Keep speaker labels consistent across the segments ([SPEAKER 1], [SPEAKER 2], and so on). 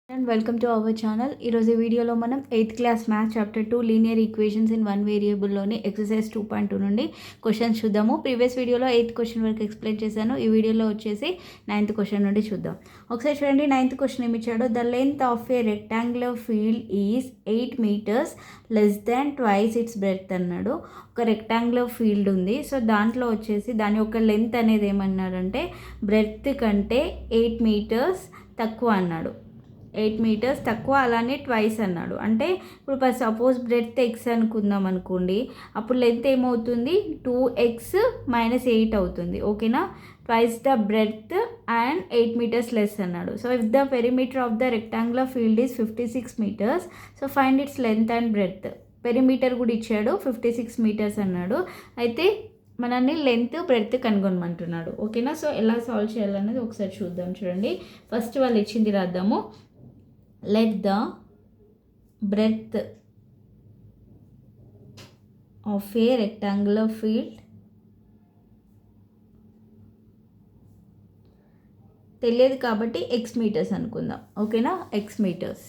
[SPEAKER 1] And welcome to our channel. ఈరోజు వీడియోలో మనం 8th class maths chapter 2 linear equations in one వేరియబుల్లోని exercise 2.2 నుండి క్వశ్చన్స్ చూద్దాము. ప్రీవియస్ వీడియోలో 8th క్వశ్చన్ వరకు ఎక్స్ప్లెయిన్ చేశాను. ఈ వీడియోలో వచ్చేసి 9th క్వశ్చన్ నుండి చూద్దాం. ఒకసారి చూడండి, 9th క్వశ్చన్ ఏమి ఇచ్చాడో. The length of a rectangular field is 8 meters less than twice it's breadth అన్నాడు. ఒక రెక్టాంగులర్ ఫీల్డ్ ఉంది. సో దాంట్లో వచ్చేసి దాని యొక్క లెంత్ అనేది ఏమన్నాడంటే బ్రెడ్త్ కంటే 8 meters తక్కువ అన్నాడు. 8 meters తక్కువ, అలానే ట్వైస్ అన్నాడు. అంటే ఇప్పుడు సపోజ్ బ్రెడ్త్ ఎక్స్ అనుకుందాం అనుకోండి, అప్పుడు లెంత్ ఏమవుతుంది 2x - 8 అవుతుంది. ఓకేనా? Twice the breadth and 8 meters less అన్నాడు. So if the perimeter of the rectangular field is 56 meters, so find its length and breadth. Perimeter కూడా ఇచ్చాడు, 56 meters అన్నాడు. అయితే మనల్ని లెంత్ బ్రెడ్త్ కనుగొనమంటున్నాడు. ఓకేనా? సో ఎలా సాల్వ్ చేయాలనేది ఒకసారి చూద్దాం. చూడండి, ఫస్ట్ వాళ్ళు ఇచ్చింది రాద్దాము. Let the breadth of a rectangular field తెలియదు కాబట్టి x meters అనుకుందాం. ఓకేనా? x meters.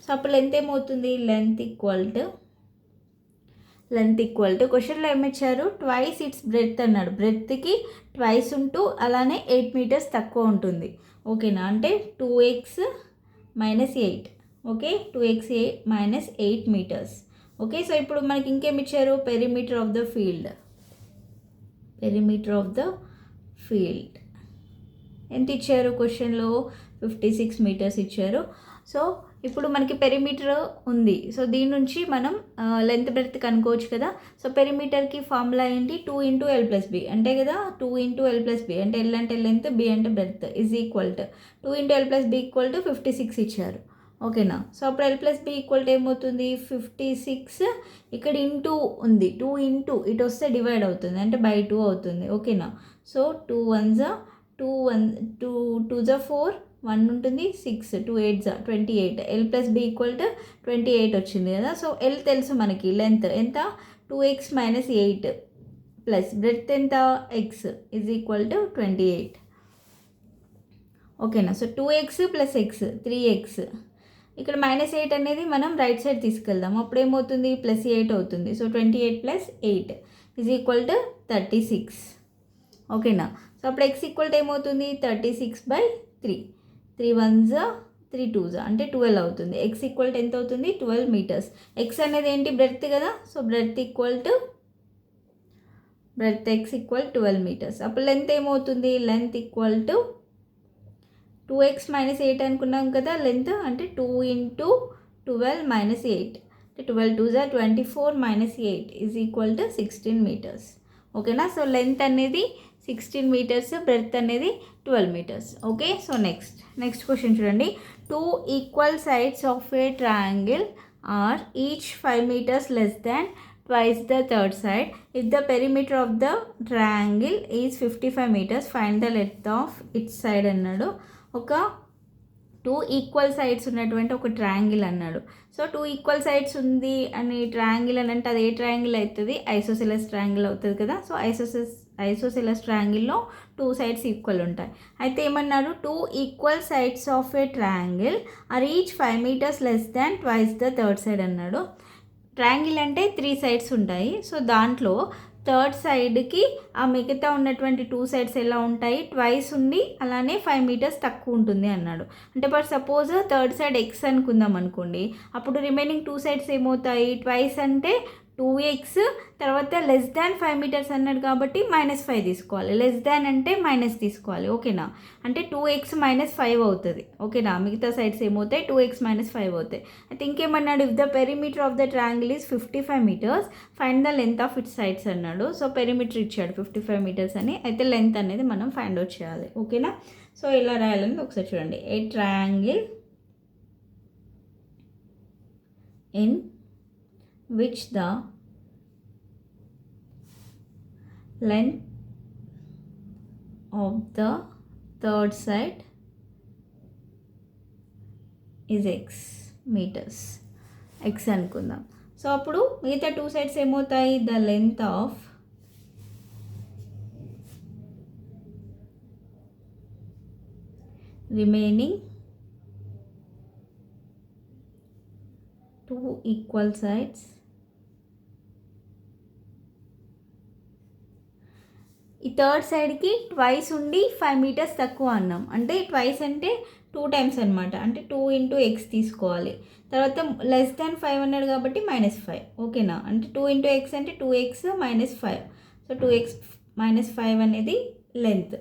[SPEAKER 1] సో అప్పుడు లెంత్ ఏమవుతుంది? లెంత్ ఈక్వల్ టు క్వశ్చన్లో ఏమిచ్చారు? ట్వైస్ ఇట్స్ బ్రెడ్త్ అన్నాడు. బ్రెడ్త్కి ట్వైస్ ఉంటూ అలానే 8 meters తక్కువ ఉంటుంది. ఓకేనా? అంటే 2x - 8. Okay, 2x - 8 meters. Okay, so ఇప్పుడు మనకి ఇంకేమి ఇచ్చారు? పెరిమీటర్ ఆఫ్ ద ఫీల్డ్ ఎంత ఇచ్చారు క్వశ్చన్లో? 56 meters ఇచ్చారు. సో ఇప్పుడు మనకి పెరిమీటర్ ఉంది. సో దీని నుంచి మనం లెంత్ బ్రెడ్త్ కనుక్కోవచ్చు కదా. సో పెరిమీటర్కి ఫార్ములా ఏంటి? 2 × L+B అంటే కదా. 2 × L+B అంటే L అంటే లెంత్, B అంటే breadth is equal to 2 × L+B equal to 56 ఇచ్చారు. ఓకేనా? సో అప్పుడు L+B ఈక్వల్ టు ఏమవుతుంది? 56. ఇక్కడ ఇంటూ ఉంది, 2 ఇంటూ ఇటు వస్తే డివైడ్ అవుతుంది, అంటే బై 2 అవుతుంది. ఓకేనా? సో 2 1s 2 2s 4, 1 ఉంటుంది, 6 2 8s 28. L+B ఈక్వల్ టు 28 వచ్చింది కదా. సో L తెలుసు మనకి, లెంత్ ఎంత? 2x - 8 ప్లస్ బ్రెడ్త్ ఎంత? x is equal to 28. ఓకేనా? So 2x + x 3x. ఇక్కడ -8 అనేది మనం రైట్ సైడ్ తీసుకెళ్దాం, అప్పుడు ఏమవుతుంది? +8 అవుతుంది. So 28 + 8 is equal to 36. ఓకేనా? సో అప్పుడు x ఈక్వల్ టు ఏమవుతుంది? 36/3. 3 1s 3 2s అంటే 12 అవుతుంది. x ఈక్వల్ టు ఎంత అవుతుంది? 12 meters. x అనేది ఏంటి? బ్రెడ్త్ కదా. So breadth x equal 12 meters. అప్పుడు లెంత్ ఏమవుతుంది? లెంత్ ఈక్వల్ టు 2x - 8 అనుకున్నాం కదా లెంత్, అంటే 2 × 12 - 8 అంటే 12 2s 24 - 8 is equal to 16 meters. ఓకేనా? సో లెంత్ అనేది 16 meters, బ్రెడ్త్ అనేది 12 meters. Okay, so next question చూడండి. 2 equal sides of a triangle are each 5 meters less than twice the third side. If the perimeter of the triangle is 55 meters, find the length of its side అన్నాడు. ఒక 2 equal sides ఉన్నటువంటి ఒక triangle అన్నాడు. So 2 equal sides ఉంది అని triangle అని అంటే అది ఏ ట్రయాంగిల్ అవుతుంది? ఐసోసెలస్ ట్రయాంగిల్ అవుతుంది కదా. సో ఐసోసెలస్ ట్రయాంగిల్లో 2 sides ఈక్వల్ ఉంటాయి. అయితే ఏమన్నారు? 2 equal sides of a triangle are each 5 meters less than twice the third side అన్నాడు. ట్రయాంగిల్ అంటే 3 sides ఉంటాయి. సో దాంట్లో థర్డ్ సైడ్కి ఆ మిగతా ఉన్నటువంటి 2 sides ఎలా ఉంటాయి? ట్వైస్ ఉండి అలానే 5 meters తక్కువ ఉంటుంది అన్నాడు. అంటే for suppose third side x అనుకుందాం అనుకోండి, అప్పుడు రిమైనింగ్ 2 sides ఏమవుతాయి? ట్వైస్ అంటే 2x, తర్వాత లెస్ దాన్ 5 meters అన్నాడు కాబట్టి -5 తీసుకోవాలి. లెస్ దాన్ అంటే మైనస్ తీసుకోవాలి. ఓకేనా? అంటే 2x - 5 అవుతుంది. ఓకేనా? మిగతా సైడ్స్ ఏమవుతాయి? 2x - 5 అవుతాయి. అయితే ఇంకేమన్నాడు? If the perimeter of the triangle is 55 meters, find the length of its sides అన్నాడు. సో పెరిమీటర్ ఇచ్చాడు 55 meters అని. అయితే లెంత్ అనేది మనం ఫైండ్ అవుట్ చేయాలి. ఓకేనా? సో ఎలా రాయాలని ఒకసారి చూడండి. A triangle in which the length of the third side is x meters. x అనుకుందాం. సో అప్పుడు మిగతా 2 sides ఏమవుతాయి? The length of remaining 2 equal sides. ఈ థర్డ్ సైడ్కి ట్వైస్ ఉండి 5 మీటర్స్ తక్కువ అన్నాం. అంటే ట్వైస్ అంటే 2 టైమ్స్ అనమాట. అంటే 2 ఇంటూ ఎక్స్ తీసుకోవాలి. తర్వాత లెస్ దాన్ 5 అన్నాడు కాబట్టి -5. ఓకేనా? అంటే 2 ఇంటూ ఎక్స్ అంటే 2x -5. సో 2x -5 అనేది లెంత్.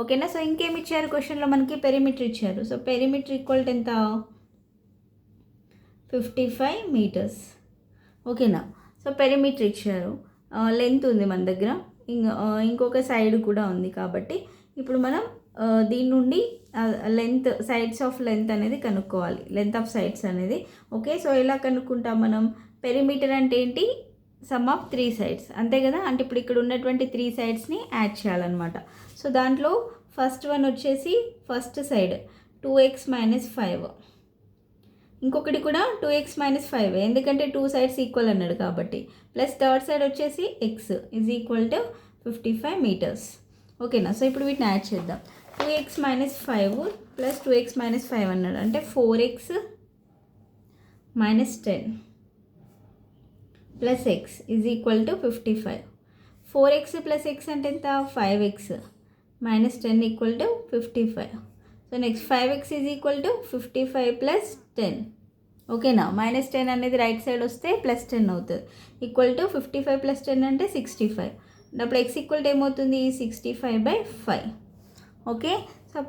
[SPEAKER 1] ఓకేనా? సో ఇంకేమి ఇచ్చారు క్వశ్చన్లో మనకి? పెరిమీటర్ ఇచ్చారు. సో పెరిమీటర్ ఈక్వల్ టు ఎంత? 55 మీటర్స్. ఓకేనా? సో పెరిమీటర్ ఇచ్చారు. లెంత్ ఉంది మన దగ్గర, ఇంకొక సైడ్ కూడా ఉంది. కాబట్టి ఇప్పుడు మనం దీని నుండి లెంత్, సైడ్స్ ఆఫ్ లెంత్ అనేది కనుక్కోవాలి. లెంత్ ఆఫ్ సైడ్స్ అనేది. ఓకే, సో ఎలా కనుక్కుంటాం మనం? పెరిమీటర్ అంటే ఏంటి? సమ్ ఆఫ్ 3 సైడ్స్, అంతే కదా? అంటే ఇప్పుడు ఇక్కడ ఉన్నటువంటి 3 సైడ్స్ని యాడ్ చేయాలన్నమాట. సో దాంట్లో ఫస్ట్ వన్ వచ్చేసి ఫస్ట్ సైడ్ 2x - 5, ఇంకొకటి కూడా 2x - 5, ఎందుకంటే 2 సైడ్స్ ఈక్వల్ అన్నాడు కాబట్టి. ప్లస్ థర్డ్ సైడ్ వచ్చేసి x is equal to 55 metres. ఓకేనా? సో ఇప్పుడు వీటిని యాడ్ చేద్దాం. 2x - 5 ప్లస్ 2x - 5 అన్నాడు అంటే 4x - 10 plus x is equal to 55. 4x plus x అంటే ఎంత? 5x - 10 equal to 55. So next 5x is equal to 55 plus 10. ఓకేనా? -10 అనేది రైట్ సైడ్ వస్తే +10 అవుతుంది. ఈక్వల్ టు 55 ప్లస్ 10 అంటే 65. అప్పుడు x ఈక్వల్ టు ఏమవుతుంది? 65/5. ఓకే,